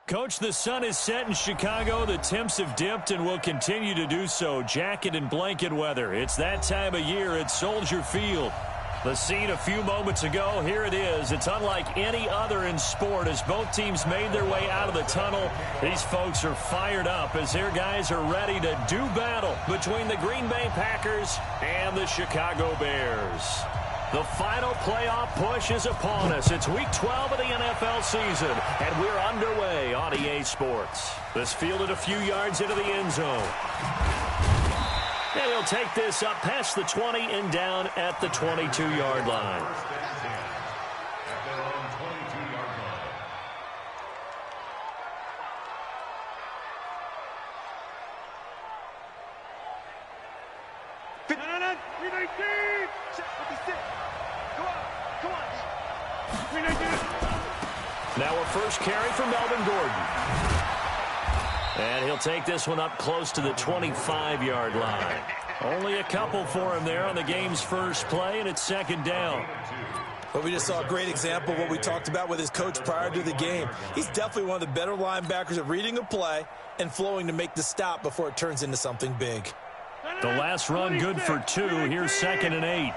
Coach, the sun is set in Chicago. The temps have dipped and will continue to do so. Jacket and blanket weather. It's that time of year at Soldier Field. The scene a few moments ago, here it is. It's unlike any other in sport as both teams made their way out of the tunnel. These folks are fired up as their guys are ready to do battle between the Green Bay Packers and the Chicago Bears. The final playoff push is upon us. It's Week 12 of the NFL season, and we're underway on EA Sports. This fielded a few yards into the end zone. And he'll take this up past the 20 and down at the 22-yard line. Now a first carry for Melvin Gordon. And he'll take this one up close to the 25-yard line. Only a couple for him there on the game's first play, and it's second down. But we just saw a great example of what we talked about with his coach prior to the game. He's definitely one of the better linebackers at reading a play and flowing to make the stop before it turns into something big. The last run good for 2. Here's 2nd and 8.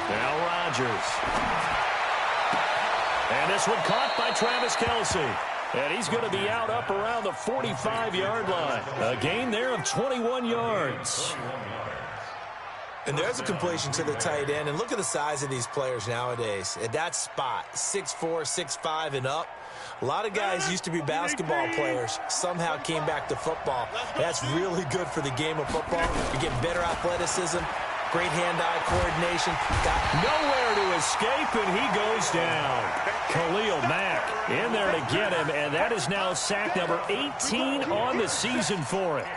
Now Rodgers. And this one caught by Travis Kelce. And he's going to be out up around the 45-yard line. A gain there of 21 yards. And there's a completion to the tight end. And look at the size of these players nowadays. At that spot, 6'4", 6'5", and up. A lot of guys used to be basketball players, somehow came back to football. That's really good for the game of football. You're getting better athleticism, great hand-eye coordination. Got nowhere to escape, and he goes down. Khalil Mack in there to get him, and that is now sack number 18 on the season for him.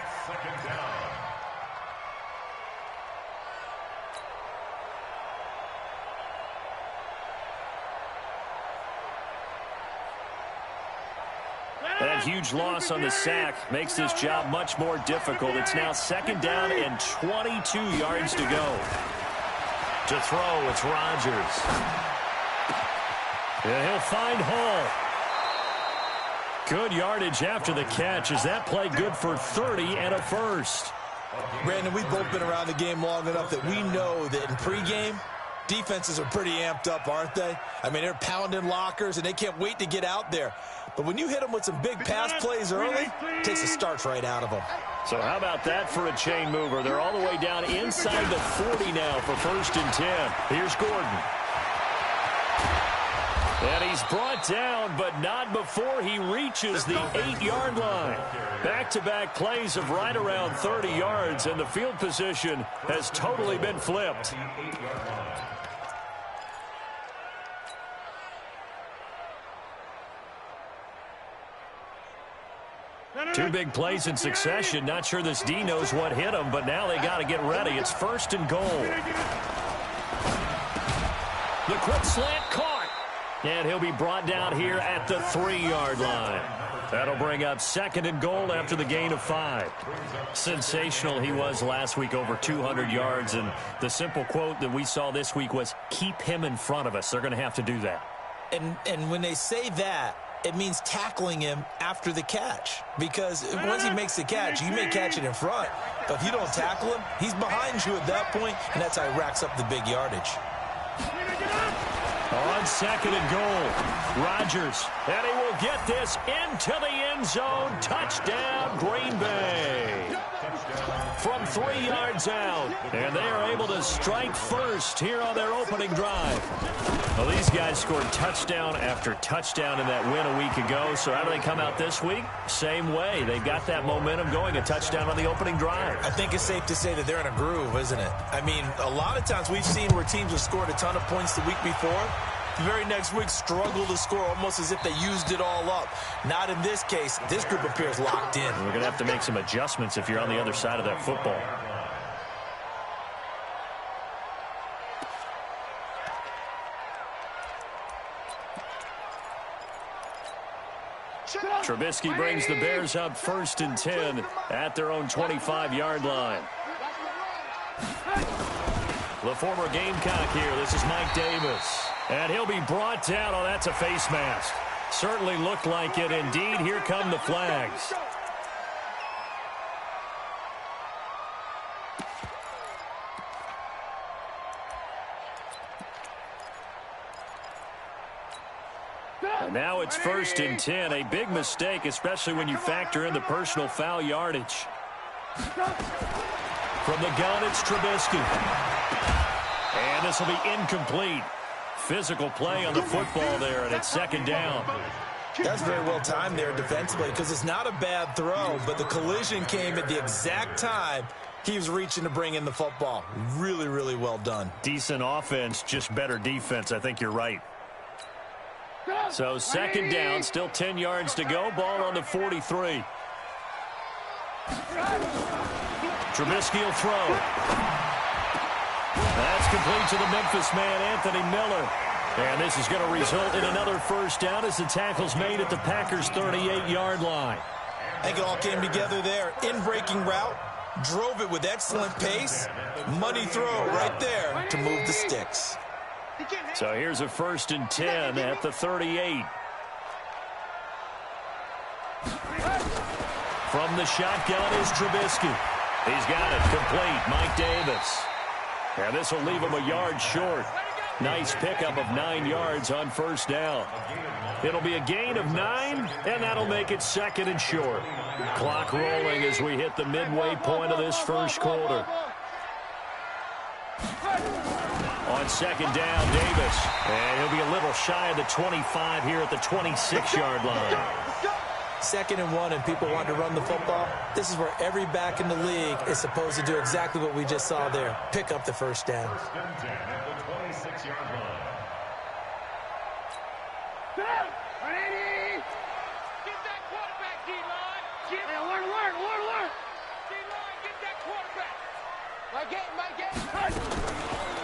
That huge loss on the sack makes this job much more difficult. It's now second down and 22 yards to go. To throw, it's Rodgers. And he'll find Hall. Good yardage after the catch. Is that play good for 30 and a first? Brandon, we've both been around the game long enough that we know that in pregame, defenses are pretty amped up, aren't they? I mean, they're pounding lockers, and they can't wait to get out there. But when you hit them with some big pass plays early, it takes the starch right out of them. So how about that for a chain mover? They're all the way down inside the 40 now for 1st and 10. Here's Gordon. And he's brought down, but not before he reaches the 8-yard line. Back-to-back plays of right around 30 yards, and the field position has totally been flipped. Two big plays in succession. Not sure this D knows what hit him, but now they got to get ready. It's 1st and goal. The quick slant caught. And he'll be brought down here at the 3-yard line. That'll bring up 2nd and goal after the gain of 5. Sensational he was last week, over 200 yards. And the simple quote that we saw this week was, keep him in front of us. They're going to have to do that. And when they say that, it means tackling him after the catch. Because once he makes the catch, you may catch it in front. But if you don't tackle him, he's behind you at that point, and that's how he racks up the big yardage. On 2nd and goal, Rodgers. And he will get this into the end zone. Touchdown, Green Bay. From 3 yards out. And they are able to strike first here on their opening drive. Well, these guys scored touchdown after touchdown in that win a week ago. So how do they come out this week? Same way. They got that momentum going, a touchdown on the opening drive. I think it's safe to say that they're in a groove, isn't it? I mean, a lot of times we've seen where teams have scored a ton of points the week before. The very next week struggle to score almost as if they used it all up. Not in this case. This group appears locked in. We're going to have to make some adjustments if you're on the other side of that football. Trubisky brings the Bears up 1st and 10 at their own 25-yard line. The former Gamecock here. This is Mike Davis. And he'll be brought down. Oh, that's a face mask. Certainly looked like it. Indeed, here come the flags. And now it's 1st and 10. A big mistake, especially when you factor in the personal foul yardage. From the gun, it's Trubisky. And this will be incomplete. Physical play on the football there, and it's 2nd down. That's very well timed there defensively because it's not a bad throw, but the collision came at the exact time he was reaching to bring in the football. Really, really well done. Decent offense, just better defense. I think you're right. So 2nd down, still 10 yards to go. Ball on the 43. Trubisky will throw. That's complete to the Memphis man, Anthony Miller. And this is going to result in another 1st down as the tackle's made at the Packers' 38-yard line. I think it all came together there. In-breaking route, drove it with excellent pace. Money throw right there to move the sticks. So here's a 1st and 10 at the 38. From the shotgun is Trubisky. He's got it complete. Mike Davis. And this will leave him a yard short. Nice pickup of 9 yards on 1st down. It'll be a gain of 9, and that'll make it 2nd and short. Clock rolling as we hit the midway point of this 1st quarter. On 2nd down, Davis. And he'll be a little shy of the 25 here at the 26-yard line. 2nd and 1, and people want to run the football. This is where every back in the league is supposed to do exactly what we just saw there. Pick up the 1st down.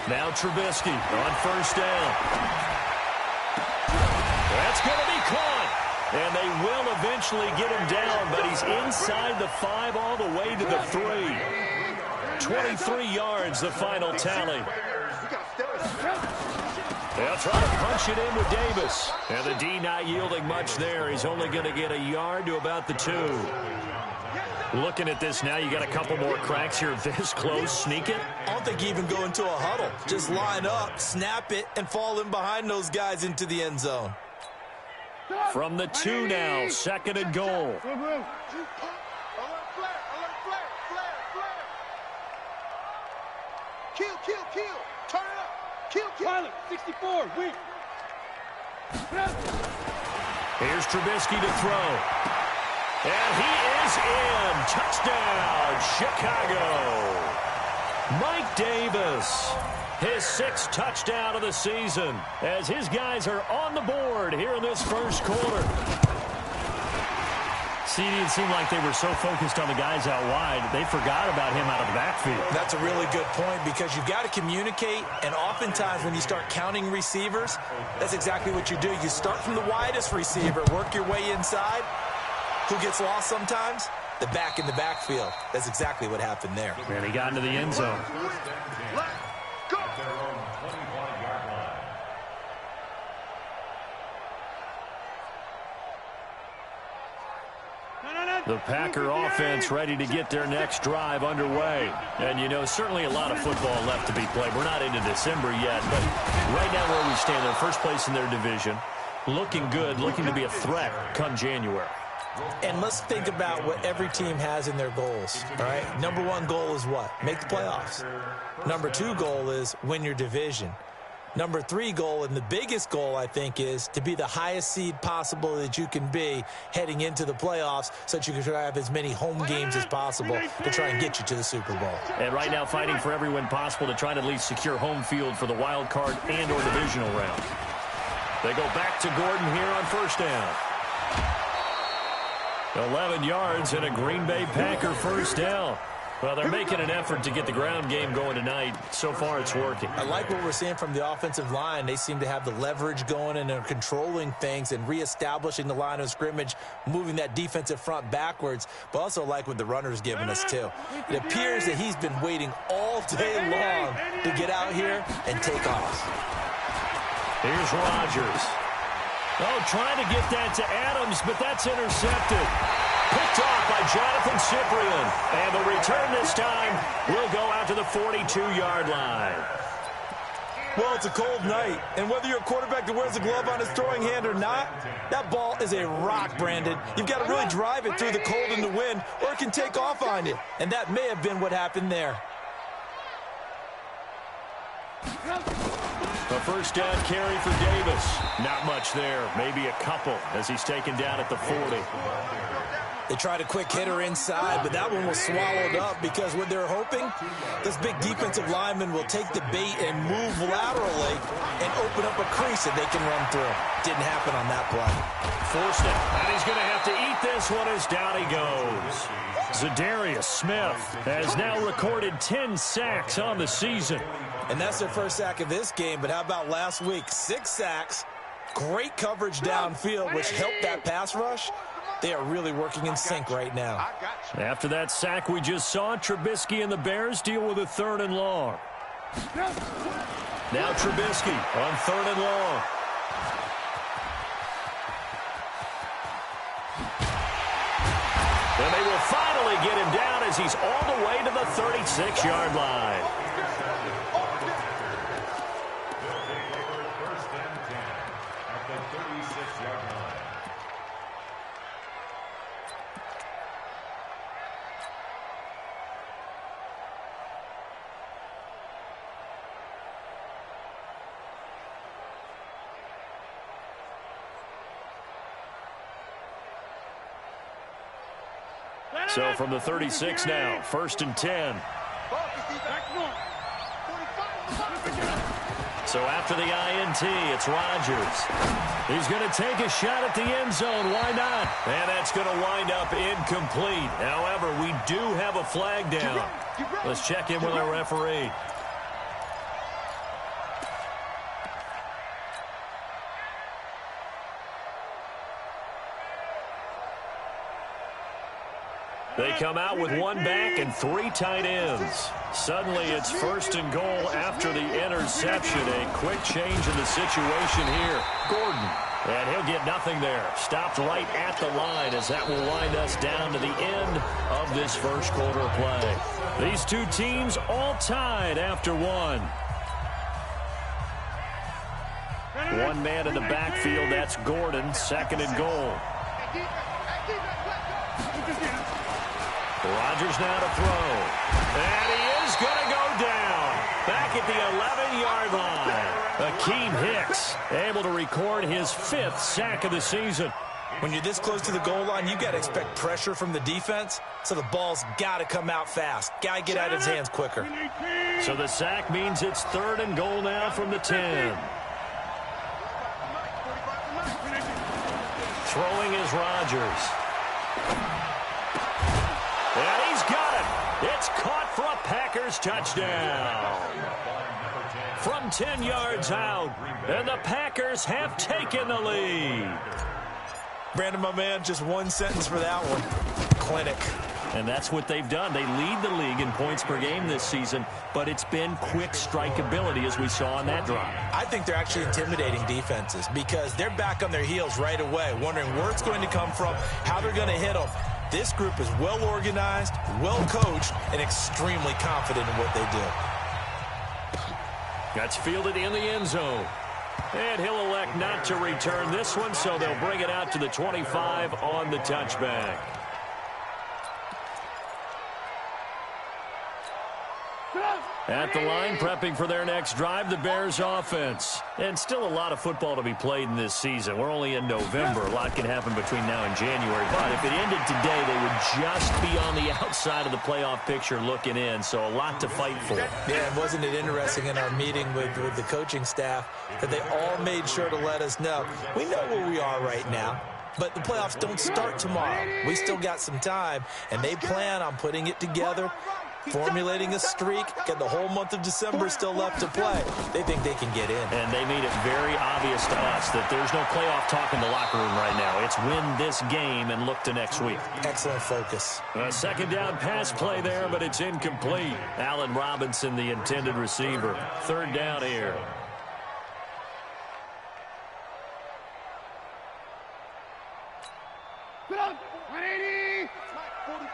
Now Trubisky on 1st down. That's going to be caught. And they will eventually get him down, but he's inside the 5 all the way to the 3. 23 yards, the final tally. They'll try to punch it in with Davis. And the D not yielding much there. He's only going to get a yard to about the 2. Looking at this now, you got a couple more cracks here this close. Sneak it. I don't think you even go into a huddle. Just line up, snap it, and fall in behind those guys into the end zone. From the 2 now, 2nd and goal. Kill. Turn it up. Kill. Pilot, 64, weak. Here's Trubisky to throw. And he is in. Touchdown, Chicago. Mike Davis, his 6th touchdown of the season, as his guys are on the board here in this 1st quarter. See, it seemed like they were so focused on the guys out wide, they forgot about him out of the backfield. That's a really good point because you've got to communicate, and oftentimes when you start counting receivers, that's exactly what you do. You start from the widest receiver, work your way inside. Who gets lost sometimes? The back in the backfield. That's exactly what happened there. And he got into the end zone. The Packer offense ready to get their next drive underway. And, you know, certainly a lot of football left to be played. We're not into December yet, but right now where we stand, they're first place in their division. Looking good, looking to be a threat come January. And let's think about what every team has in their goals, all right? Number 1 goal is what? Make the playoffs. Number 2 goal is win your division. Number 3 goal, and the biggest goal, I think, is to be the highest seed possible that you can be heading into the playoffs so that you can try to have as many home games as possible to try and get you to the Super Bowl. And right now fighting for every win possible to try to at least secure home field for the wild card and or divisional round. They go back to Gordon here on 1st down. 11 yards and a Green Bay Packer 1st down. Well, they're making an effort to get the ground game going tonight. So far, it's working. I like what we're seeing from the offensive line. They seem to have the leverage going and they're controlling things and reestablishing the line of scrimmage, moving that defensive front backwards, but also like what the runner's giving us, too. It appears that he's been waiting all day long to get out here and take off. Here's Rodgers. Oh, trying to get that to Adams, but that's intercepted. Picked off by Jonathan Cyprien. And the return this time will go out to the 42-yard line. Well, it's a cold night, and whether you're a quarterback that wears a glove on his throwing hand or not, that ball is a rock, Brandon. You've got to really drive it through the cold and the wind, or it can take off on you. And that may have been what happened there. A first down carry for Davis. Not much there. Maybe a couple as he's taken down at the 40. They tried a quick hitter inside, but that one was swallowed up because what they're hoping, this big defensive lineman will take the bait and move laterally and open up a crease that they can run through. Didn't happen on that play. Forced it, and he's going to have to eat this one as down he goes. Zadarius Smith has now recorded 10 sacks on the season. And that's their first sack of this game, but how about last week? 6 sacks, great coverage downfield, which helped that pass rush. They are really working in sync right now. After that sack we just saw, Trubisky and the Bears deal with a 3rd and long. Now Trubisky on 3rd and long. And they will finally get him down as he's all the way to the 36-yard line. So from the 36 now, 1st and 10. So after the INT, it's Rodgers. He's going to take a shot at the end zone. Why not? And that's going to wind up incomplete. However, we do have a flag down. Let's check in with our referee. They come out with 1 back and 3 tight ends. Suddenly it's 1st and goal after the interception. A quick change in the situation here. Gordon, and he'll get nothing there. Stopped right at the line as that will wind us down to the end of this first quarter play. These two teams all tied after 1. One man in the backfield, that's Gordon, 2nd and goal. Rodgers now to throw. And he is going to go down. Back at the 11-yard line. Akeem Hicks able to record his 5th sack of the season. When you're this close to the goal line, you got to expect pressure from the defense, so the ball's got to come out fast. Got to get out of his hands quicker. So the sack means it's 3rd and goal now from the 10. Throwing is Rodgers. And he's got it. It's caught for a Packers touchdown. From 10 yards out, and the Packers have taken the lead. Brandon, my man, just one sentence for that one. Clinic. And that's what they've done. They lead the league in points per game this season, but it's been quick strike ability as we saw on that drive. I think they're actually intimidating defenses because they're back on their heels right away, wondering where it's going to come from, how they're going to hit them. This group is well organized, well coached, and extremely confident in what they do. That's fielded in the end zone. And he'll elect not to return this one, so they'll bring it out to the 25 on the touchback. At the line, prepping for their next drive, the Bears offense. And still a lot of football to be played in this season. We're only in November. A lot can happen between now and January. But if it ended today, they would just be on the outside of the playoff picture looking in. So a lot to fight for. Yeah, and wasn't it interesting in our meeting with the coaching staff that they all made sure to let us know, we know where we are right now. But the playoffs don't start tomorrow. We still got some time, and they plan on putting it together, formulating a streak, got the whole month of December still left to play. They think they can get in. And they made it very obvious to us that there's no playoff talk in the locker room right now. It's win this game and look to next week. Excellent focus. A 2nd down pass play there, but it's incomplete. Allen Robinson, the intended receiver. 3rd down here.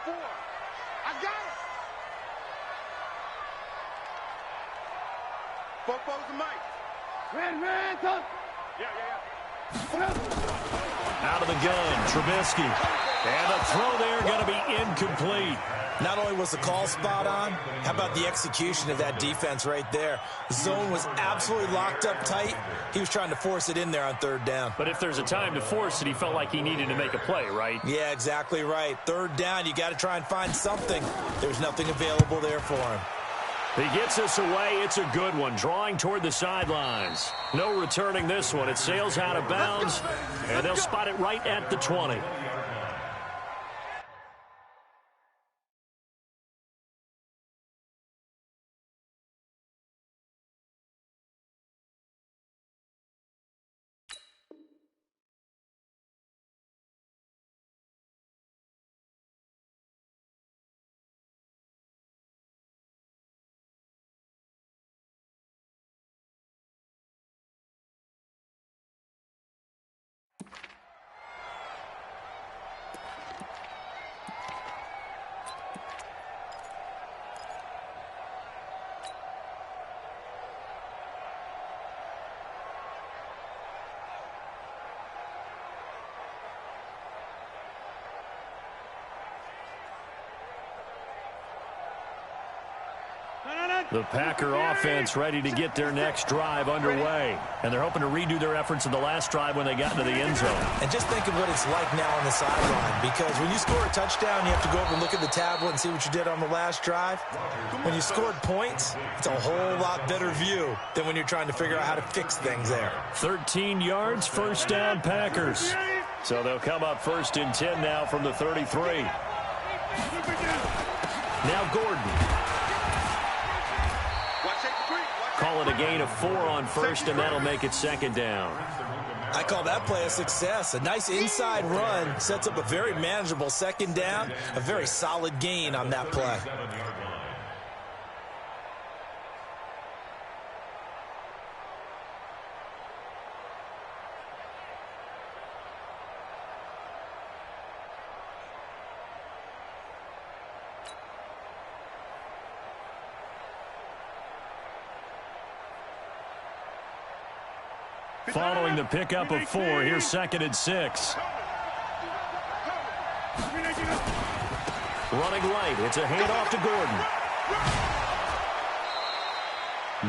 4. I got it. Football's the mic. Red, up. Yeah. Out of the gun, Trubisky. And the throw there going to be incomplete. Not only was the call spot on, how about the execution of that defense right there? The zone was absolutely locked up tight. He was trying to force it in there on third down. But if there's a time to force it, he felt like he needed to make a play, right? Yeah, exactly right. Third down, you got to try and find something. There's nothing available there for him. He gets us away. It's a good one, drawing toward the sidelines. No returning this one. It sails out of bounds, and they'll spot it right at the 20. The Packer offense ready to get their next drive underway. And they're hoping to redo their efforts in the last drive when they got into the end zone. And just think of what it's like now on the sideline, because when you score a touchdown, you have to go over and look at the tablet and see what you did on the last drive. When you scored points, it's a whole lot better view than when you're trying to figure out how to fix things there. 13 yards, first down, Packers. So they'll come up first and 10 now from the 33. Now Gordon. Call it a gain of 4 on first, and that'll make it second down. I call that play a success. A nice inside run sets up a very manageable second down, a very solid gain on that play. Following the pickup of 4, here's second and 6. Running right, it's a handoff to Gordon.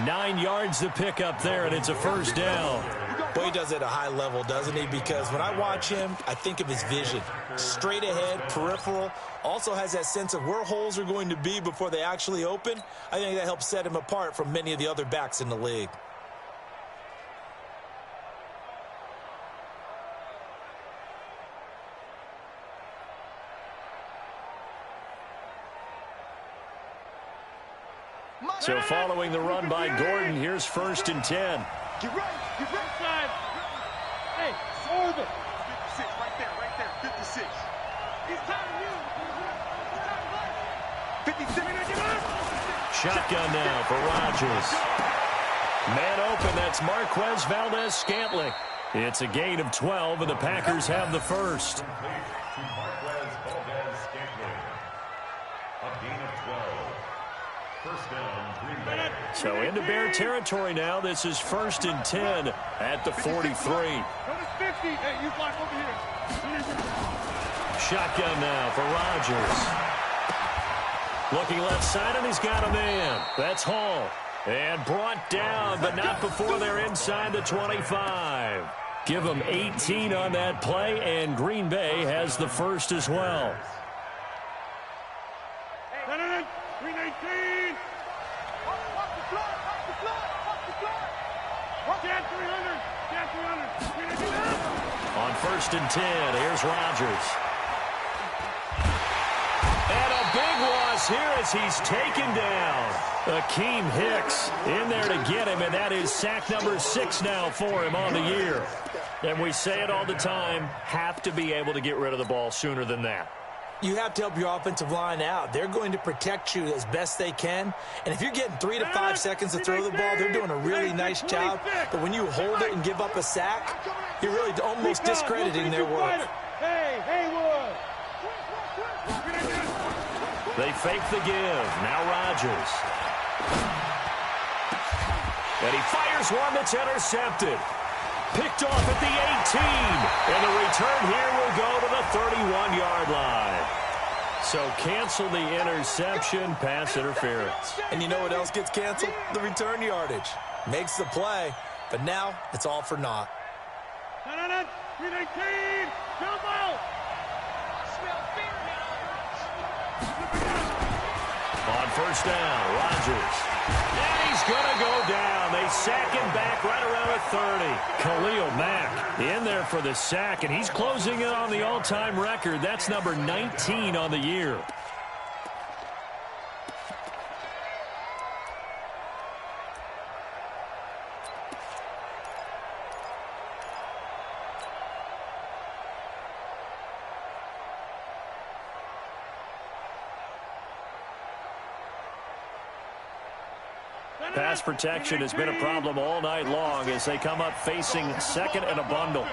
9 yards to pick up there, and it's a first down. Boy, he does it at a high level, doesn't he? Because when I watch him, I think of his vision. Straight ahead, peripheral, also has that sense of where holes are going to be before they actually open. I think that helps set him apart from many of the other backs in the league. So following the run by Gordon, here's first and 10. Get right side. Hey, over. 56, right there, 56. It's time to 56. Shotgun now for Rodgers. Man open, that's Marquez Valdez-Scantling. It's a gain of 12, and the Packers have the first. So into Bear territory now. This is first and 10 at the 43. Shotgun now for Rodgers. Looking left side, and he's got a man. That's Hall. And brought down, but not before they're inside the 25. Give them 18 on that play, and Green Bay has the first as well. On first and 10, here's Rodgers. And a big loss here as he's taken down. Akeem Hicks in there to get him, and that is sack number 6 now for him on the year. And we say it all the time, have to be able to get rid of the ball sooner than that. You have to help your offensive line out. They're going to protect you as best they can. And if you're getting 3 to 5 seconds to throw the ball, they're doing a really nice job. But when you hold it and give up a sack, you're really almost discrediting their work. Hey, Haywood. They fake the give. Now Rodgers. And he fires one that's intercepted. Picked off at the 18. And the return here will go to the 31-yard line. So cancel the interception, pass interference. And you know what else gets canceled? The return yardage. Makes the play, but now it's all for naught. 319, jump out! On first down, Rodgers. And he's going to go down. They sack him back right around the 30. Khalil Mack in there for the sack, and he's closing in on the all-time record. That's number 19 on the year. Pass protection has been a problem all night long as they come up facing second and a bundle.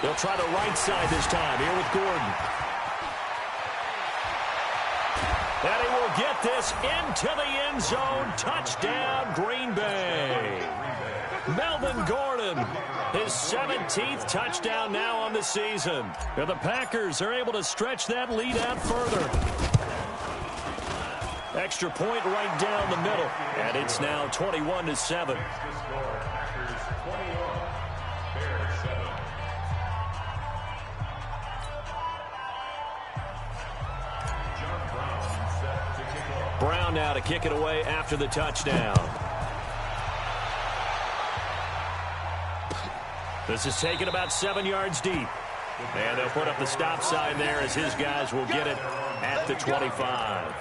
They'll try the right side this time here with Gordon. And he will get this into the end zone. Touchdown, Green Bay. Melvin Gordon, his 17th touchdown now on the season. And the Packers are able to stretch that lead out further. Extra point right down the middle. And it's now 21-7. Brown now to kick it away after the touchdown. This is taken about 7 yards deep. And they'll put up the stop sign there as his guys will get it at the 25.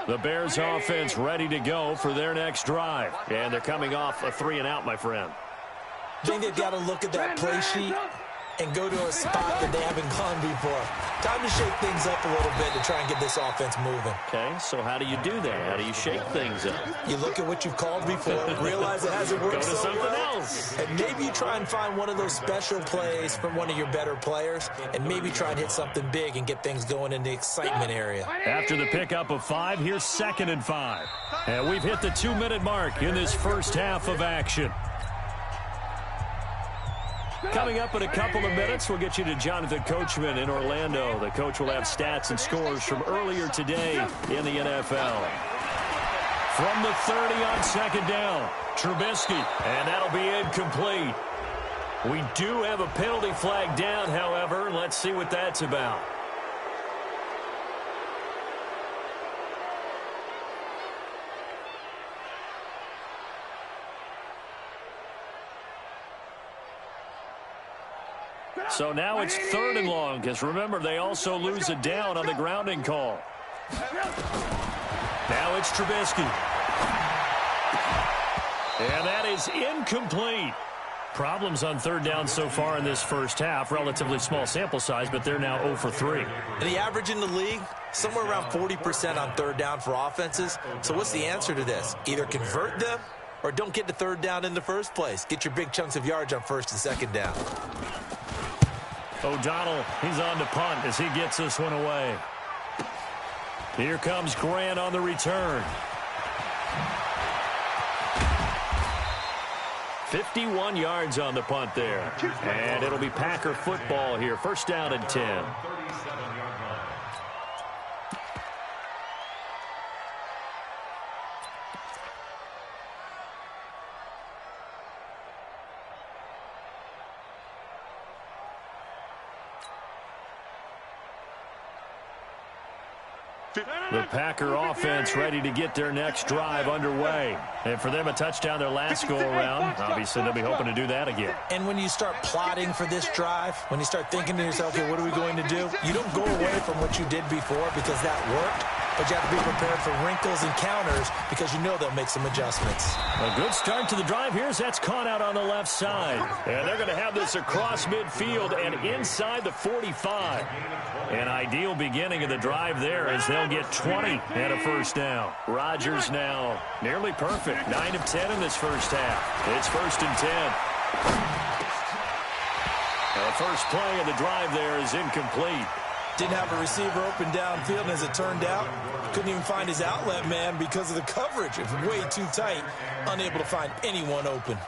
The Bears offense ready to go for their next drive. And they're coming off a 3-and-out, my friend. I think they've got to look at that play sheet and go to a spot that they haven't gone before. Time to shake things up a little bit to try and get this offense moving. Okay, so how do you do that? How do you shake things up? You look at what you've called before, realize it hasn't worked Go to so something well, else. and maybe you try and find one of those special plays from one of your better players, and maybe try and hit something big and get things going in the excitement area. After the pickup of 5, here's 2nd and 5. And we've hit the 2-minute mark in this first half of action. Coming up in a couple of minutes, we'll get you to Jonathan Coachman in Orlando. The coach will have stats and scores from earlier today in the NFL. From the 30 on 2nd down, Trubisky, and that'll be incomplete. We do have a penalty flag down, however. Let's see what that's about. So now it's 3rd and long, because remember, they also lose a down on the grounding call. Now it's Trubisky. And that is incomplete. Problems on 3rd down so far in this first half. Relatively small sample size, but they're now 0 for 3. The average in the league, somewhere around 40% on 3rd down for offenses. So what's the answer to this? Either convert them or don't get to 3rd down in the first place. Get your big chunks of yards on 1st and 2nd down. O'Donnell, he's on to punt as he gets this one away. Here comes Grant on the return. 51 yards on the punt there. And it'll be Packer football here. 1st down and 10. The Packer offense ready to get their next drive underway. And for them, a touchdown their last go-around. Obviously, they'll be hoping to do that again. And when you start plotting for this drive, when you start thinking to yourself, okay, what are we going to do? You don't go away from what you did before because that worked, but you have to be prepared for wrinkles and counters because you know they'll make some adjustments. A good start to the drive here as that's caught out on the left side. And they're going to have this across midfield and inside the 45. An ideal beginning of the drive there as they'll get 20 and a first down. Rodgers now nearly perfect. 9 of 10 in this first half. It's 1st and 10. The first play of the drive there is incomplete. Didn't have a receiver open downfield, and as it turned out, couldn't even find his outlet man because of the coverage. It was way too tight, unable to find anyone open.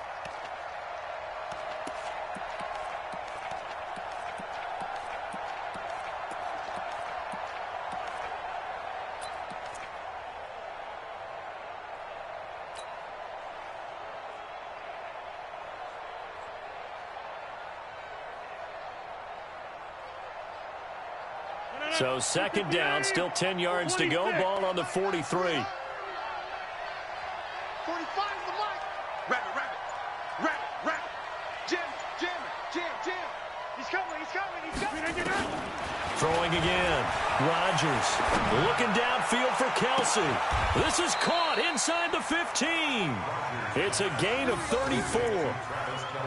So 2nd down, still 10 yards to go. Ball on the 43. 45 is the mark. Rabbit. Jam. He's coming. Throwing again. Rodgers looking downfield for Kelsey. This is caught inside the 15. It's a gain of 34.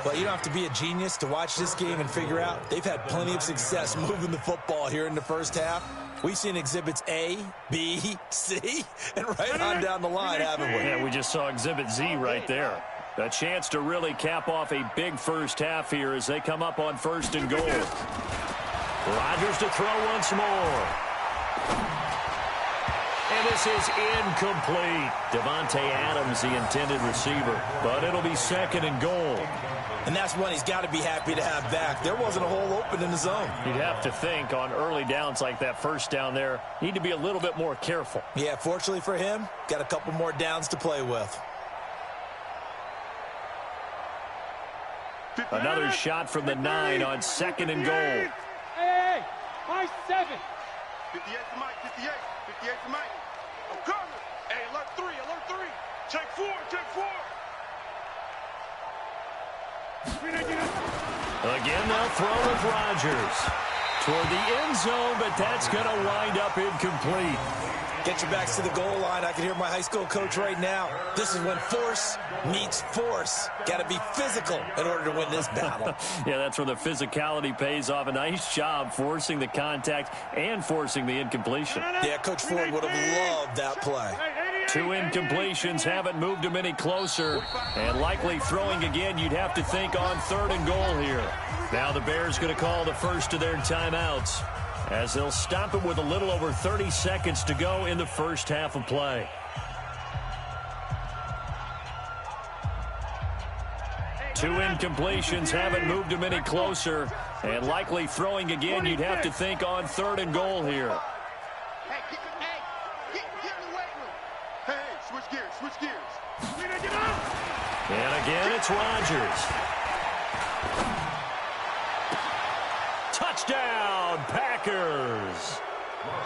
Well, you don't have to be a genius to watch this game and figure out they've had plenty of success moving the football here in the first half. We've seen exhibits A, B, C, and right on down the line, haven't we? Yeah, we just saw exhibit Z right there. A chance to really cap off a big first half here as they come up on 1st and goal. Rodgers to throw once more. And this is incomplete. Devontae Adams, the intended receiver. But it'll be 2nd and goal. And that's one he's got to be happy to have back. There wasn't a hole open in the zone. You'd have to think on early downs like that first down there, need to be a little bit more careful. Yeah, fortunately for him, got a couple more downs to play with. Another shot from the 9 on 2nd and goal. Hey, my 7. 58 for Mike, 58 for Mike. I'm coming. Hey, alert 3. Take 4. Again, they'll throw with Rodgers. Toward the end zone, but that's going to wind up incomplete. Get your backs to the goal line. I can hear my high school coach right now. This is when force meets force. Got to be physical in order to win this battle. Yeah, that's where the physicality pays off. A nice job forcing the contact and forcing the incompletion. Yeah, Coach Ford would have loved that play. 2 incompletions haven't moved him any closer. And likely throwing again, you'd have to think on 3rd and goal here. Now the Bears going to call the first of their timeouts, as they'll stop it with a little over 30 seconds to go in the first half of play. Two incompletions haven't moved him any closer, and likely throwing again, you'd have to think on 3rd and goal here. Hey, get in the weight room. Hey, switch gears. And again, it's Rodgers. Touchdown, Packers.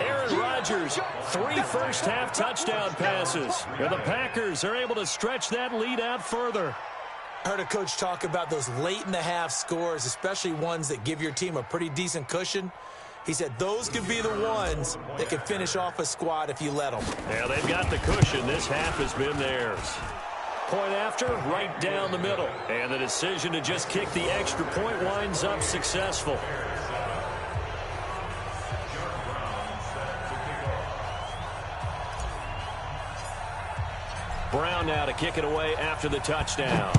Aaron Rodgers, 3 first-half touchdown passes. And the Packers are able to stretch that lead out further. I heard a coach talk about those late-in-the-half scores, especially ones that give your team a pretty decent cushion. He said those could be the ones that can finish off a squad if you let them. Yeah, they've got the cushion. This half has been theirs. Point after, right down the middle. And the decision to just kick the extra point winds up successful. Brown now to kick it away after the touchdown.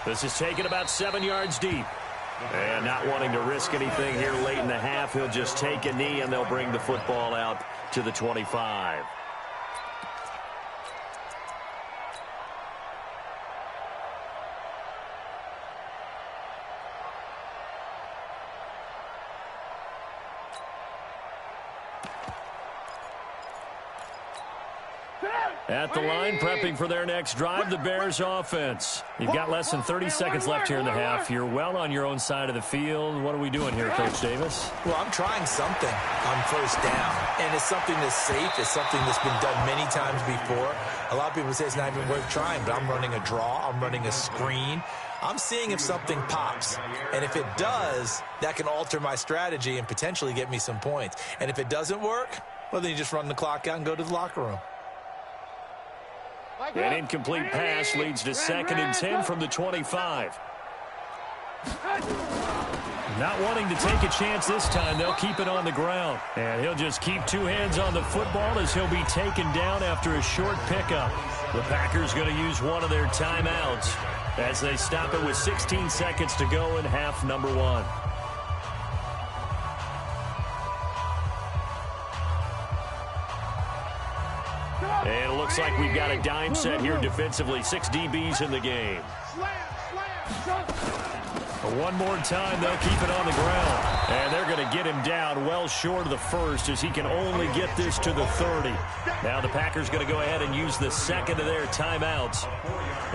This is taken about 7 yards deep. And not wanting to risk anything here late in the half, he'll just take a knee and they'll bring the football out to the 25. At the line, prepping for their next drive, the Bears offense. You've got less than 30 seconds left here in the half. You're well on your own side of the field. What are we doing here, Coach Davis? Well, I'm trying something on first down, and it's something that's safe. It's something that's been done many times before. A lot of people say it's not even worth trying, but I'm running a draw. I'm running a screen. I'm seeing if something pops, and if it does, that can alter my strategy and potentially get me some points. And if it doesn't work, well, then you just run the clock out and go to the locker room. An incomplete pass leads to 2nd and 10 from the 25. Not wanting to take a chance this time, they'll keep it on the ground. And he'll just keep 2 hands on the football as he'll be taken down after a short pickup. The Packers going to use one of their timeouts as they stop it with 16 seconds to go in half number 1. And it looks like we've got a dime set here defensively. 6 DBs in the game. One more time, they'll keep it on the ground. And they're going to get him down well short of the first as he can only get this to the 30. Now the Packers going to go ahead and use the second of their timeouts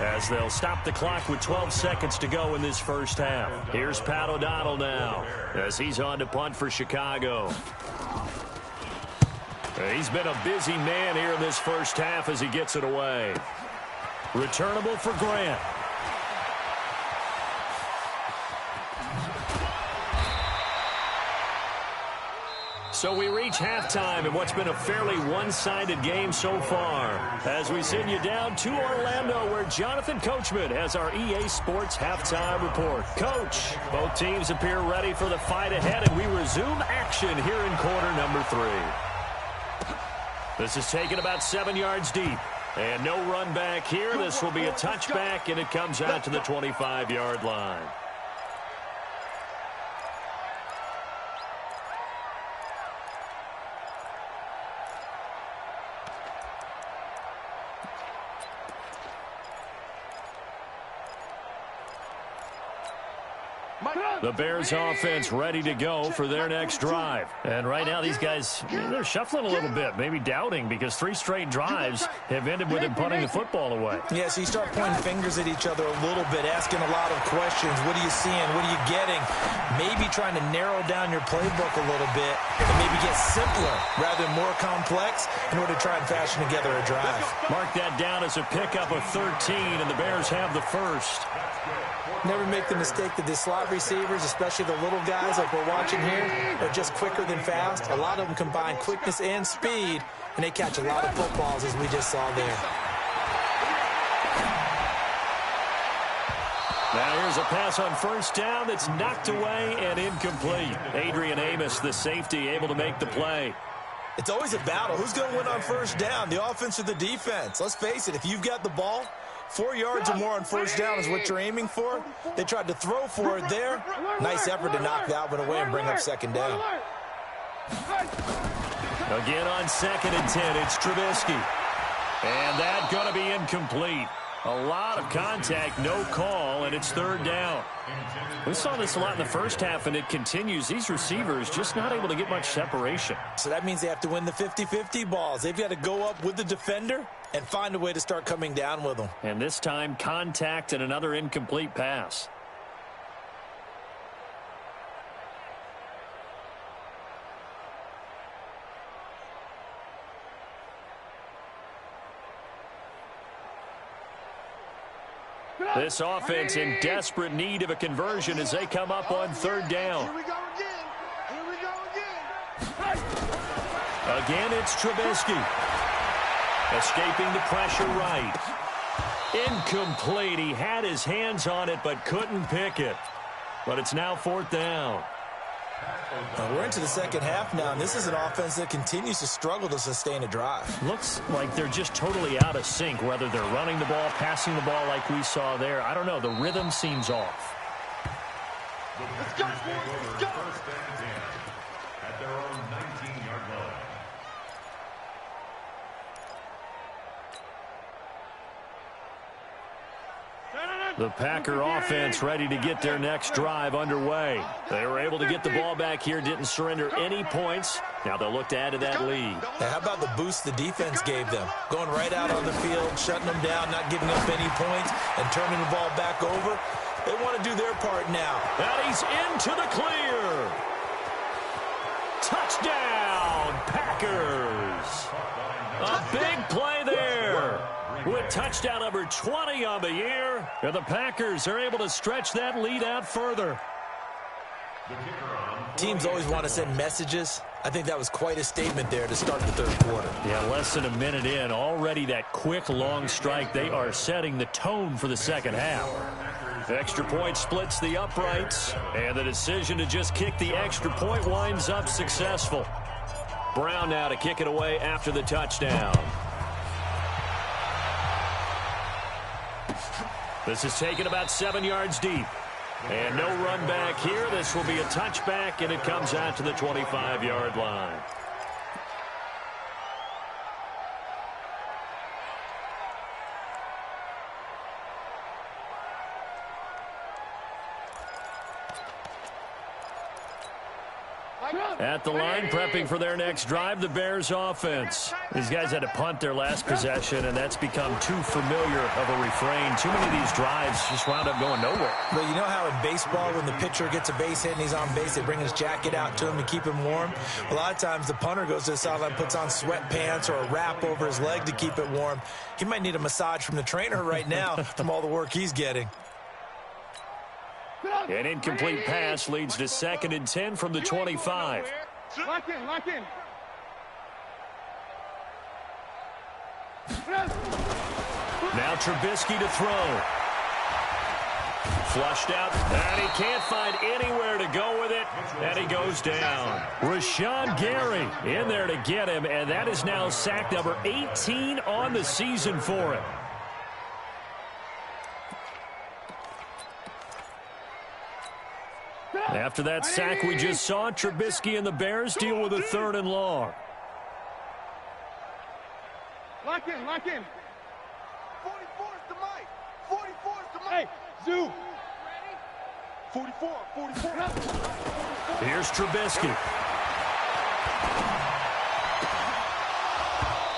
as they'll stop the clock with 12 seconds to go in this first half. Here's Pat O'Donnell now as he's on to punt for Chicago. He's been a busy man here in this first half as he gets it away. Returnable for Grant. So we reach halftime in what's been a fairly one-sided game so far. As we send you down to Orlando, where Jonathan Coachman has our EA Sports halftime report. Coach, both teams appear ready for the fight ahead, and we resume action here in quarter number 3. This is taken about 7 yards deep. And no run back here. This will be a touchback, and it comes out to the 25-yard line. The Bears offense ready to go for their next drive. And right now these guys, they're shuffling a little bit, maybe doubting, because 3 straight drives have ended with them punting the football away. Yeah, so you start pointing fingers at each other a little bit, asking a lot of questions. What are you seeing? What are you getting? Maybe trying to narrow down your playbook a little bit and maybe get simpler rather than more complex in order to try and fashion together a drive. Mark that down as a pickup of 13, and the Bears have the first. Never make the mistake that the slot receivers, especially the little guys like we're watching here, are just quicker than fast. A lot of them combine quickness and speed, and they catch a lot of footballs, as we just saw there. Now here's a pass on first down that's knocked away and incomplete. Adrian Amos, the safety, able to make the play. It's always a battle. Who's going to win on first down, the offense or the defense? Let's face it, if you've got the ball, 4 yards or more on first down is what you're aiming for. They tried to throw for it there. Nice effort to knock that one away and bring up second down. Again on 2nd and 10, it's Trubisky. And that's going to be incomplete. A lot of contact, no call, and it's 3rd down. We saw this a lot in the first half, and it continues. These receivers just not able to get much separation. So that means they have to win the 50-50 balls. They've got to go up with the defender and find a way to start coming down with them. And this time, contact and another incomplete pass. This offense in desperate need of a conversion as they come up on 3rd down. Here we go again. Here we go again. Again, it's Trubisky. Escaping the pressure right. Incomplete. He had his hands on it but couldn't pick it. But it's now 4th down. We're into the second half now, and this is an offense that continues to struggle to sustain a drive. Looks like they're just totally out of sync, whether they're running the ball, passing the ball like we saw there. I don't know. The rhythm seems off. Let's go, let's go. At their own 19-yard line. The Packer offense ready to get their next drive underway. They were able to get the ball back here, didn't surrender any points. Now they'll look to add to that lead. Hey, how about the boost the defense gave them? Going right out on the field, shutting them down, not giving up any points, and turning the ball back over. They want to do their part now. And he's into the clear. Touchdown, Packers. A big play there. With touchdown number 20 on the year, and the Packers are able to stretch that lead out further. Teams always want to send messages. I think that was quite a statement there to start the third quarter. Yeah, less than a minute in, already that quick, long strike. They are setting the tone for the second half. Extra point splits the uprights, and the decision to just kick the extra point winds up successful. Brown now to kick it away after the touchdown. This is taken about 7 yards deep. And no run back here. This will be a touchback, and it comes out to the 25-yard line. At the line, prepping for their next drive, the Bears offense. These guys had to punt their last possession, and that's become too familiar of a refrain. Too many of these drives just wound up going nowhere. But you know how in baseball, when the pitcher gets a base hit and he's on base, they bring his jacket out to him to keep him warm? A lot of times the punter goes to the sideline, puts on sweatpants or a wrap over his leg to keep it warm. He might need a massage from the trainer right now from all the work he's getting. An incomplete pass leads to 2nd and 10 from the 25. Lock in, lock in. Now Trubisky to throw. Flushed out, and he can't find anywhere to go with it, and he goes down. Rashawn Gary in there to get him, and that is now sack number 18 on the season for him. After that sack we just saw, Trubisky and the Bears deal with a 3rd and long. Lock in, lock in. 44 is the mic. 44 is the mic. Hey, Zoo. 44, 44. Here's Trubisky.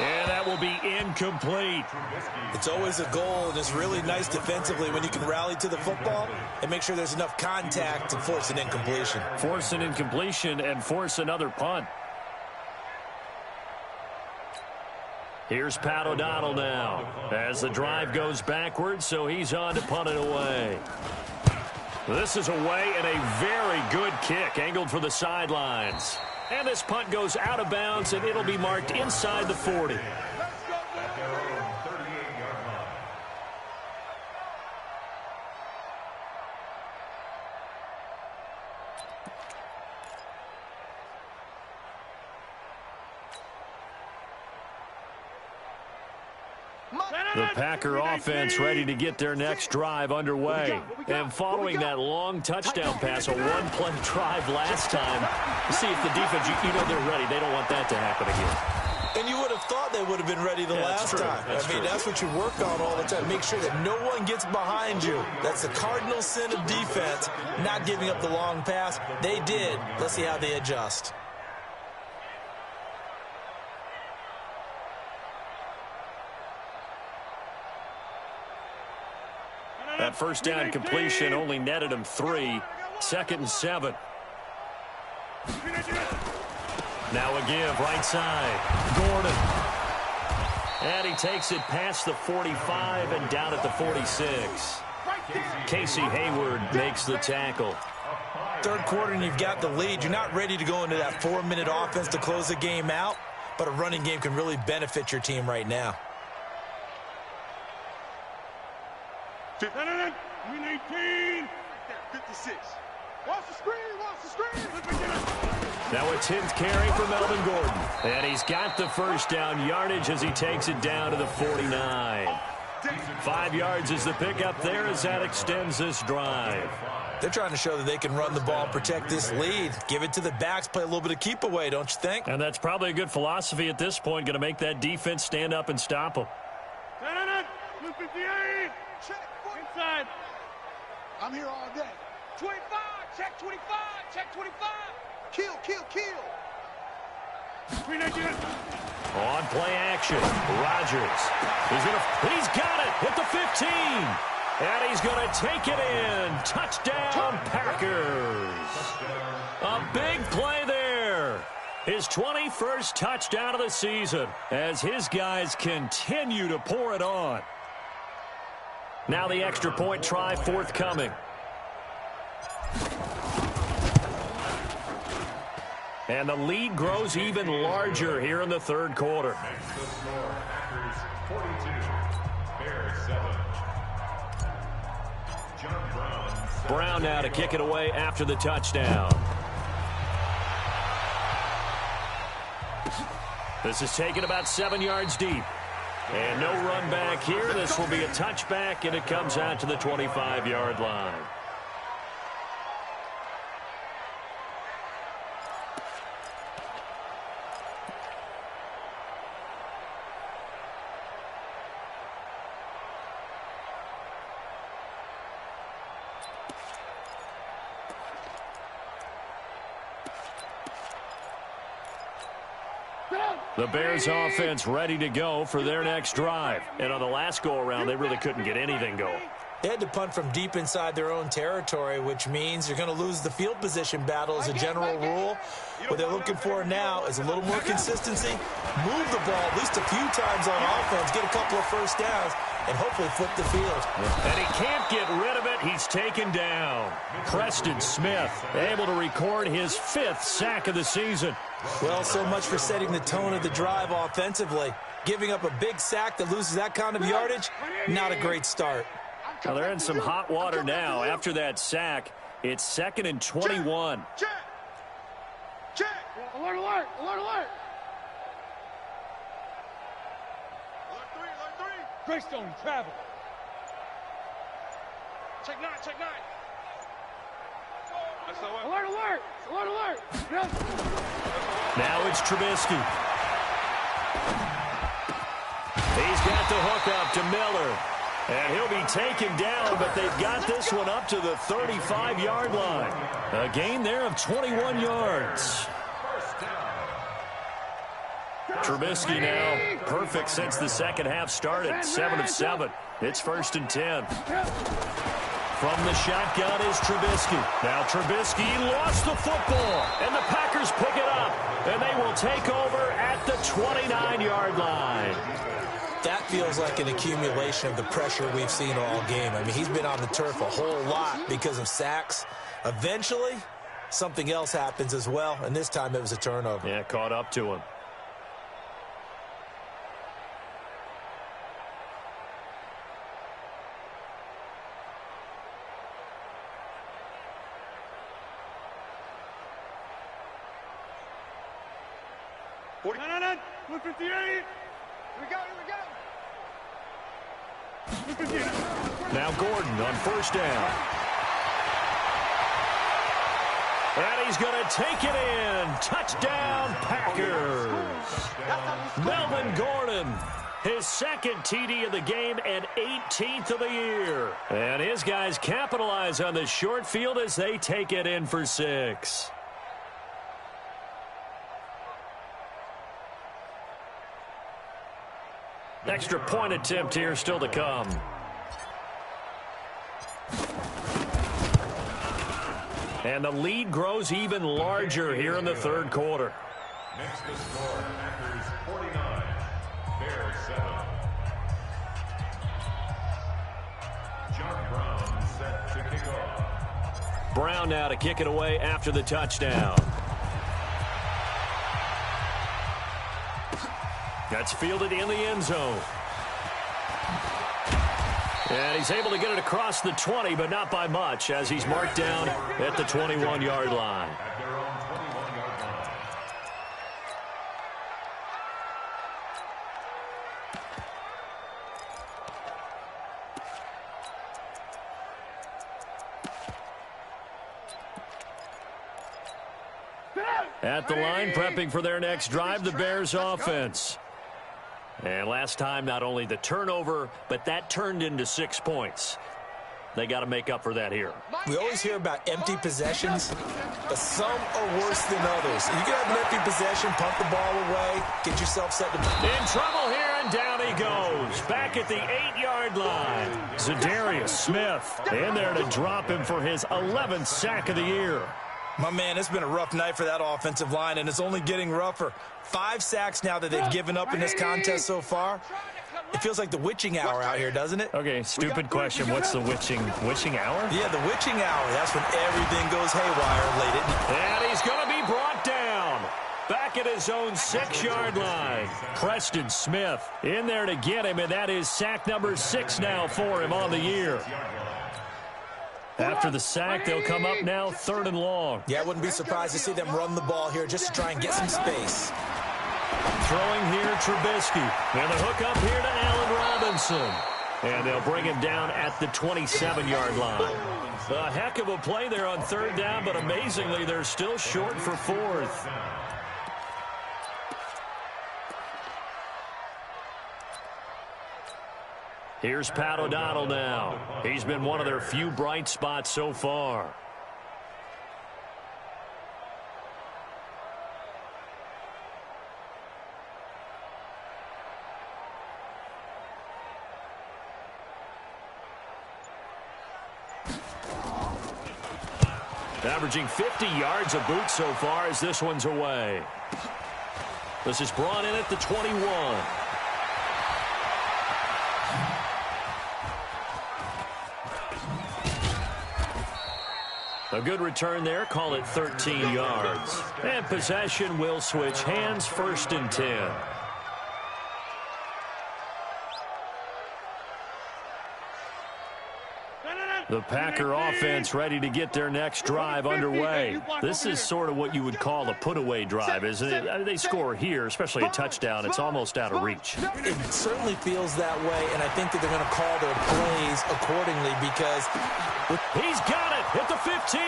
And that will be incomplete. It's always a goal, and it's really nice defensively when you can rally to the football and make sure there's enough contact to force an incompletion. Force an incompletion and force another punt. Here's Pat O'Donnell now as the drive goes backwards, so he's on to punt it away. This is away and a very good kick angled for the sidelines. And this punt goes out of bounds, and it'll be marked inside the 40. The Packer offense ready to get their next drive underway. And following that long touchdown pass, a one-play drive last time, see if the defense, you know they're ready. They don't want that to happen again. And you would have thought they would have been ready the last time. That's what you work on all the time. Make sure that no one gets behind you. That's the cardinal sin of defense, not giving up the long pass. They did. Let's see how they adjust. That first down completion only netted him 3. 2nd and 7. Now a give, right side. Gordon. And he takes it past the 45 and down at the 46. Casey Hayward makes the tackle. Third quarter and you've got the lead. You're not ready to go into that 4-minute offense to close the game out, but a running game can really benefit your team right now. 18. 56. Watch the screen, watch the screen. Now a 10th carry for Melvin Gordon. And he's got the first down yardage as he takes it down to the 49. 5 yards is the pickup there as that extends this drive. They're trying to show that they can run the ball, protect this lead. Give it to the backs, play a little bit of keep away, don't you think? And that's probably a good philosophy at this point, going to make that defense stand up and stop them. 58. Check. Inside. I'm here all day. 25. Check 25. Check 25. Kill, kill, kill. On play action, Rodgers. He's got it at the 15. And he's going to take it in. Touchdown, Packers. A big play there. His 21st touchdown of the season as his guys continue to pour it on. Now the extra point try forthcoming. And the lead grows even larger here in the third quarter. Makes the score Packers 42, Bears 7. John Brown now to kick it away after the touchdown. This is taken about 7 yards deep. And no run back here. This will be a touchback, and it comes out to the 25-yard line. The Bears offense ready to go for their next drive. And on the last go-around, they really couldn't get anything going. They had to punt from deep inside their own territory, which means you're going to lose the field position battle as a general rule. What they're looking for now is a little more consistency, move the ball at least a few times on offense, get a couple of first downs, and hopefully flip the field. And he can't get rid of it. He's taken down. Preston Smith able to record his 5th sack of the season. Well, so much for setting the tone of the drive offensively. Giving up a big sack that loses that kind of yardage, not a great start. Well, they're in some hot water now. After that sack, it's 2nd and 21. Check. Check. Alert, alert, alert, alert. Alert 3, alert 3. Greystone, travel. Check 9, check 9. Alert, alert, alert, alert. Now it's Trubisky. He's got the hook up to Miller. And he'll be taken down, but they've got this one up to the 35-yard line. A gain there of 21 yards. Trubisky now perfect since the second half started. 7 of 7. It's 1st and 10. From the shotgun is Trubisky. Now Trubisky lost the football, and the Packers pick it up, and they will take over at the 29-yard line. That feels like an accumulation of the pressure we've seen all game. I mean, he's been on the turf a whole lot because of sacks. Eventually, something else happens as well, and this time it was a turnover. Yeah, caught up to him. No, 158. Here we go, here we go. Now Gordon on 1st down. And he's going to take it in. Touchdown, Packers. Melvin Gordon, his 2nd TD of the game and 18th of the year. And his guys capitalize on the short field as they take it in for 6. Extra point attempt here still to come. And the lead grows even larger here in the third quarter. Makes the score Packers 49, Bears 7. John Brown set to kick off. Brown now to kick it away after the touchdown. That's fielded in the end zone. And he's able to get it across the 20, but not by much, as he's marked down at the 21-yard line. At their own 21-yard line. At the line, prepping for their next drive, the Bears offense. And last time, not only the turnover, but that turned into 6 points. They got to make up for that here. We always hear about empty possessions, but some are worse than others. You can have an empty possession, punt the ball away, get yourself set to... In trouble here, and down he goes. Back at the 8-yard line. Zadarius Smith in there to drop him for his 11th sack of the year. My man, it's been a rough night for that offensive line, and it's only getting rougher. 5 sacks now that they've given up in this contest so far. It feels like the witching hour out here, doesn't it? Okay, stupid question. What's the witching hour? Yeah, the witching hour. That's when everything goes haywire late at night. And he's going to be brought down. Back at his own 6-yard line. Preston Smith in there to get him, and that is sack number 6 now for him on the year. After the sack, they'll come up now 3rd and long. Yeah, I wouldn't be surprised to see them run the ball here just to try and get some space. Throwing here, Trubisky. And the hook up here to Allen Robinson. And they'll bring him down at the 27-yard line. A heck of a play there on 3rd down, but amazingly, they're still short for 4th. Here's Pat O'Donnell now. He's been one of their few bright spots so far. Averaging 50 yards a boot so far as this one's away. This is brought in at the 21. A good return there. Call it 13 yards. And possession will switch hands. 1st and 10. The Packer offense ready to get their next drive underway. This is sort of what you would call a put-away drive, isn't it? I mean, they score here, especially a touchdown. It's almost out of reach. It certainly feels that way, and I think that they're going to call their plays accordingly because... He's got it at the 15.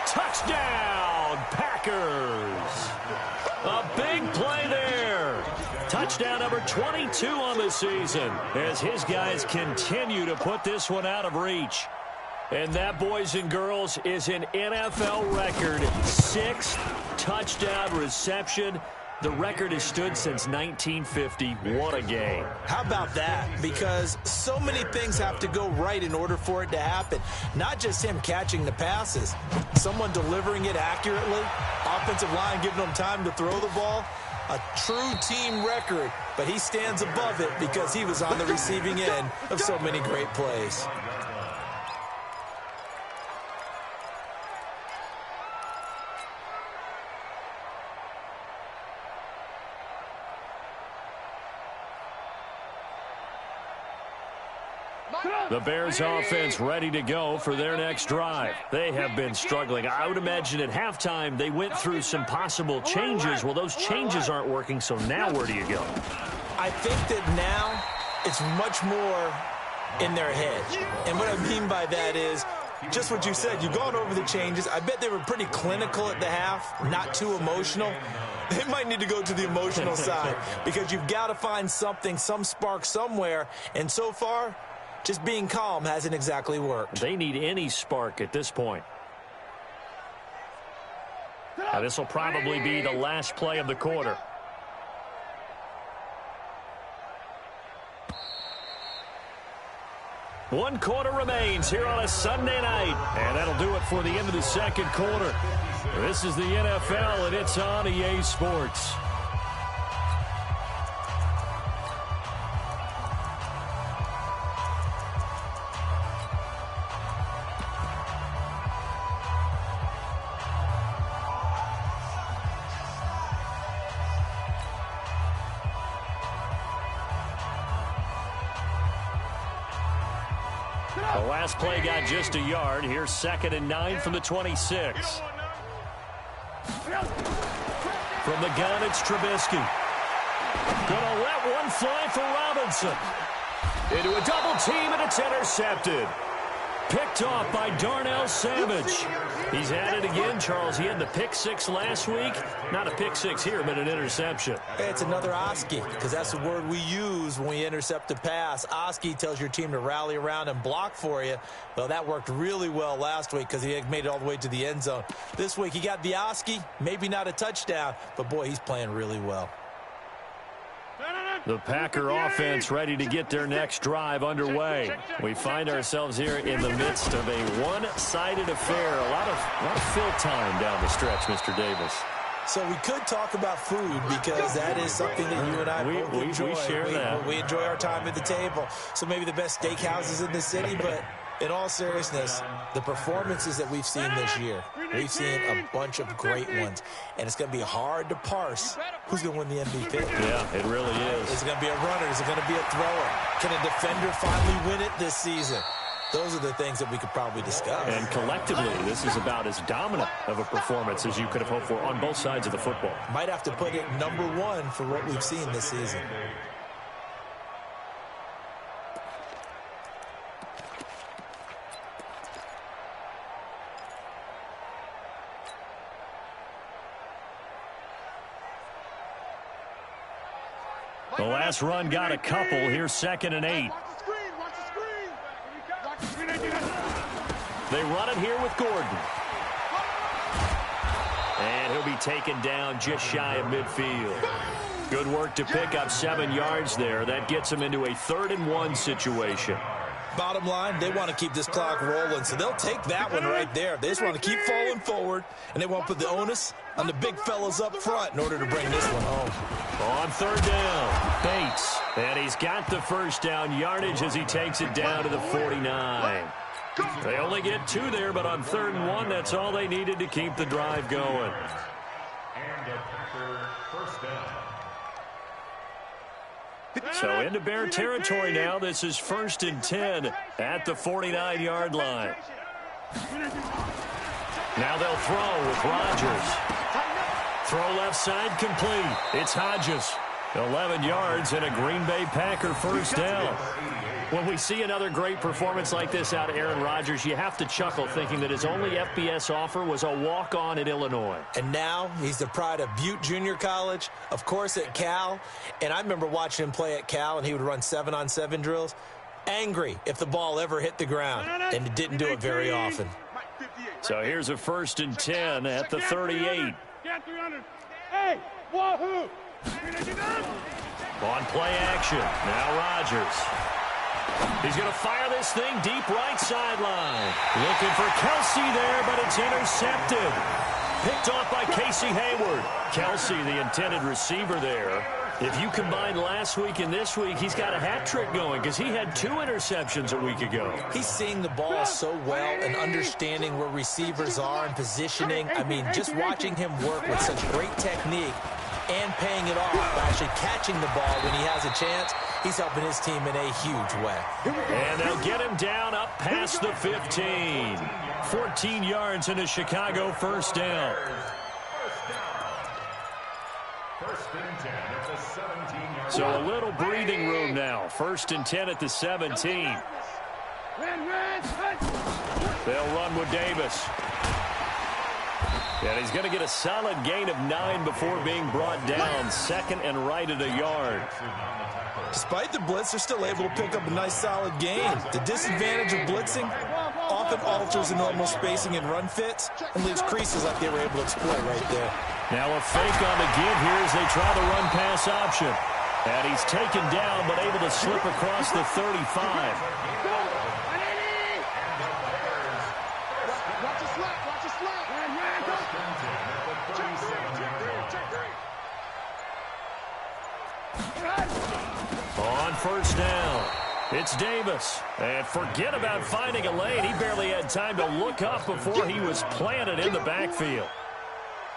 Touchdown, Packers. A big play there. Touchdown number 22 on the season as his guys continue to put this one out of reach. And that, boys and girls, is an NFL record 6th touchdown reception. The record has stood since 1950. What a game. How about that? Because so many things have to go right in order for it to happen. Not just him catching the passes. Someone delivering it accurately. Offensive line giving them time to throw the ball. A true team record. But he stands above it because he was on the receiving end of so many great plays. The Bears offense ready to go for their next drive. They have been struggling. I would imagine at halftime they went through some possible changes. Well, those changes aren't working, so now where do you go? I think that now it's much more in their head. And what I mean by that is just what you said. You've gone over the changes. I bet they were pretty clinical at the half, not too emotional. They might need to go to the emotional side because you've got to find something, some spark somewhere. And so far, just being calm hasn't exactly worked. They need any spark at this point. Now, this will probably be the last play of the quarter. One quarter remains here on a Sunday night. And that'll do it for the end of the second quarter. This is the NFL, and it's on EA Sports. The last play got just a yard. Here's 2nd and 9 from the 26. From the gun, it's Trubisky. Gonna let one fly for Robinson. Into a double team, and it's intercepted. Picked off by Darnell Savage. He's at it again, Charles. He had the pick six last week. Not a pick six here, but an interception. It's another Oski, because that's the word we use when we intercept a pass. Oski tells your team to rally around and block for you. Well, that worked really well last week because he had made it all the way to the end zone. This week he got the Oski, maybe not a touchdown, but boy, he's playing really well. The Packer offense ready to get their next drive underway. We find ourselves here in the midst of a one-sided affair. A lot of fill time down the stretch, Mr. Davis. So we could talk about food because that is something that you and I both enjoy. We share that. We enjoy our time at the table. So maybe the best steakhouses in the city, but in all seriousness, the performances that we've seen this year, we've seen a bunch of great ones. And it's going to be hard to parse who's going to win the MVP. Yeah, it really is. Is it going to be a runner? Is it going to be a thrower? Can a defender finally win it this season? Those are the things that we could probably discuss. And collectively, this is about as dominant of a performance as you could have hoped for on both sides of the football. Might have to put it #1 for what we've seen this season. The last run got a couple. Here's 2nd and 8. They run it here with Gordon. And he'll be taken down just shy of midfield. Good work to pick up 7 yards there. That gets him into a 3rd and 1 situation. Bottom line, they want to keep this clock rolling, so they'll take that one right there. They just want to keep falling forward, and they won't put the onus on the big fellas up front in order to bring this one home. On 3rd down, Bates. And he's got the first down yardage as he takes it down to the 49. They only get 2 there, but on 3rd and 1, that's all they needed to keep the drive going. And a Packer first down. So into Bear territory now. This is 1st and 10 at the 49-yard line. Now they'll throw with Rodgers. Throw left side complete. It's Hodges. 11 yards and a Green Bay Packer first down. When we see another great performance like this out of Aaron Rodgers, you have to chuckle thinking that his only FBS offer was a walk-on at Illinois. And now he's the pride of Butte Junior College, of course at Cal. And I remember watching him play at Cal, and he would run 7-on-7 drills. Angry if the ball ever hit the ground, and it didn't do it very often. So here's a 1st and 10 at the 38. Hey, wahoo! On play action, now Rodgers. He's going to fire this thing deep right sideline. Looking for Kelsey there, but it's intercepted. Picked off by Casey Hayward. Kelsey, the intended receiver there. If you combine last week and this week, he's got a hat trick going because he had 2 interceptions a week ago. He's seeing the ball so well and understanding where receivers are and positioning. I mean, just watching him work with such great technique and paying it off by actually catching the ball when he has a chance, he's helping his team in a huge way. And they'll get him down up past the 15. 14 yards and a Chicago first down. So a little breathing room now. 1st and 10 at the 17. They'll run with Davis. And he's going to get a solid gain of 9 before being brought down. 2nd and right at a yard. Despite the blitz, they're still able to pick up a nice solid gain. The disadvantage of blitzing often alters the normal spacing and run fits and leaves creases like they were able to exploit right there. Now a fake on the give here as they try the run pass option. And he's taken down but able to slip across the 35. On 1st down, it's Davis. And forget about finding a lane. He barely had time to look up before he was planted in the backfield.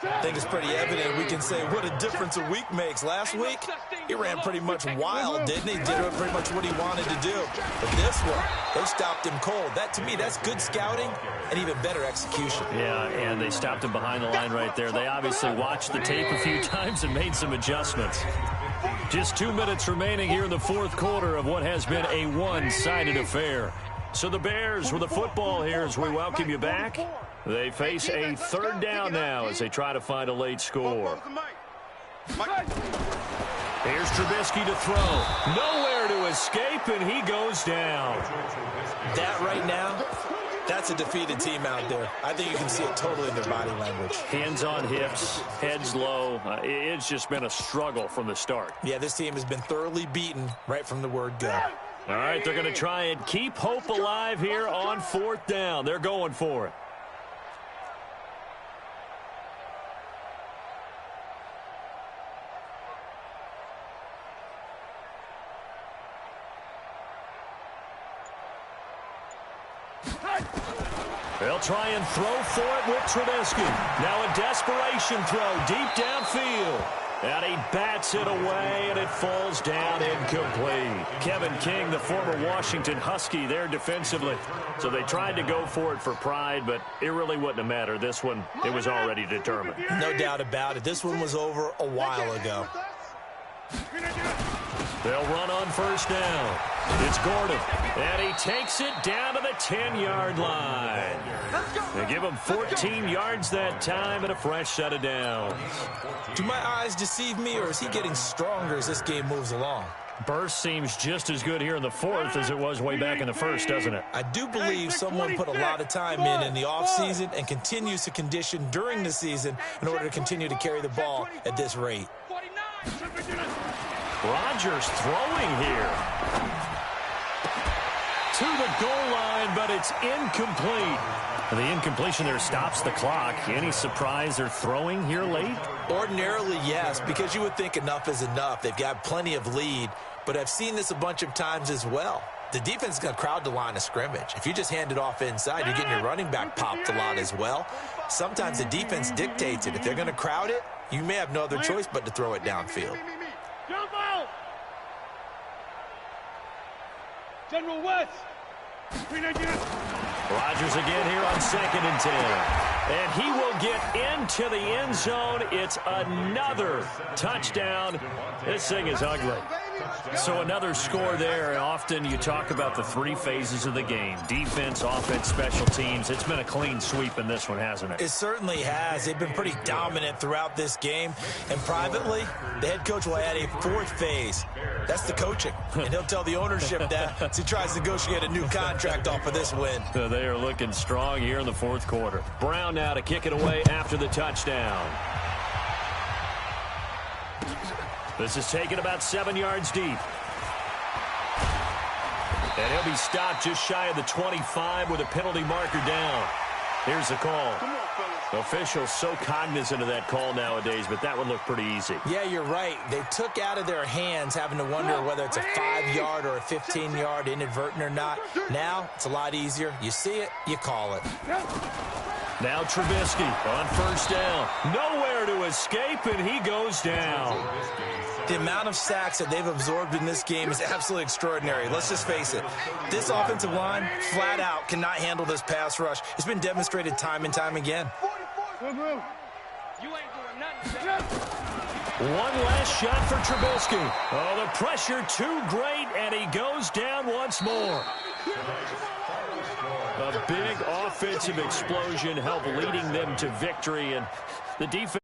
I think it's pretty evident. We can say what a difference a week makes. Last week, he ran pretty much wild, didn't he? Did pretty much what he wanted to do. But this one, they stopped him cold. That, to me, that's good scouting and even better execution. Yeah, and they stopped him behind the line right there. They obviously watched the tape a few times and made some adjustments. Just 2 minutes remaining here in the 4th quarter of what has been a one-sided affair. So the Bears with the football here as we welcome you back. They face a third down now as they try to find a late score. Here's Trubisky to throw. Nowhere to escape, and he goes down. That right now, that's a defeated team out there. I think you can see it totally in their body language. Hands on hips, heads low. It's just been a struggle from the start. Yeah, this team has been thoroughly beaten right from the word go. All right, they're going to try and keep hope alive here on fourth down. They're going for it. They'll try and throw for it with Trubisky. Now a desperation throw deep downfield. And he bats it away, and it falls down incomplete. Kevin King, the former Washington Husky, there defensively. So they tried to go for it for pride, but it really wouldn't have mattered. This one, it was already determined. No doubt about it. This one was over a while ago. They'll run on first down. It's Gordon, and he takes it down to the 10-yard line. They give him 14 yards that time and a fresh set of downs. Do my eyes deceive me, or is he getting stronger as this game moves along? Burst seems just as good here in the fourth as it was way back in the first, doesn't it? I do believe someone put a lot of time in the offseason and continues to condition during the season in order to continue to carry the ball at this rate. Rodgers throwing here to the goal line, but it's incomplete. And the incompletion there stops the clock. Any surprise they're throwing here late? Ordinarily, yes, because you would think enough is enough. They've got plenty of lead, but I've seen this a bunch of times as well. The defense is going to crowd the line of scrimmage. If you just hand it off inside, you're getting your running back popped a lot as well. Sometimes the defense dictates it. If they're going to crowd it, you may have no other choice but to throw it downfield. General West. Rodgers again here on 2nd and 10. And he will get into the end zone. It's another touchdown. This thing is ugly. So another score there, and often you talk about the three phases of the game. Defense, offense, special teams. It's been a clean sweep in this one, hasn't it? It certainly has. They've been pretty dominant throughout this game. And privately, the head coach will add a fourth phase. That's the coaching. And he'll tell the ownership that as he tries to negotiate a new contract off of this win. They are looking strong here in the fourth quarter. Brown now to kick it away after the touchdown. This is taken about 7 yards deep. And he'll be stopped just shy of the 25 with a penalty marker down. Here's the call. Officials so cognizant of that call nowadays, but that one looked pretty easy. Yeah, you're right. They took out of their hands having to wonder whether it's a 5-yard or a 15-yard inadvertent or not. Now, it's a lot easier. You see it, you call it. Now Trubisky on first down. Nowhere to escape, and he goes down. The amount of sacks that they've absorbed in this game is absolutely extraordinary. Let's just face it. This offensive line, flat out, cannot handle this pass rush. It's been demonstrated time and time again. One last shot for Trubisky. Oh, the pressure too great, and he goes down once more. A big offensive explosion helped leading them to victory, and the defense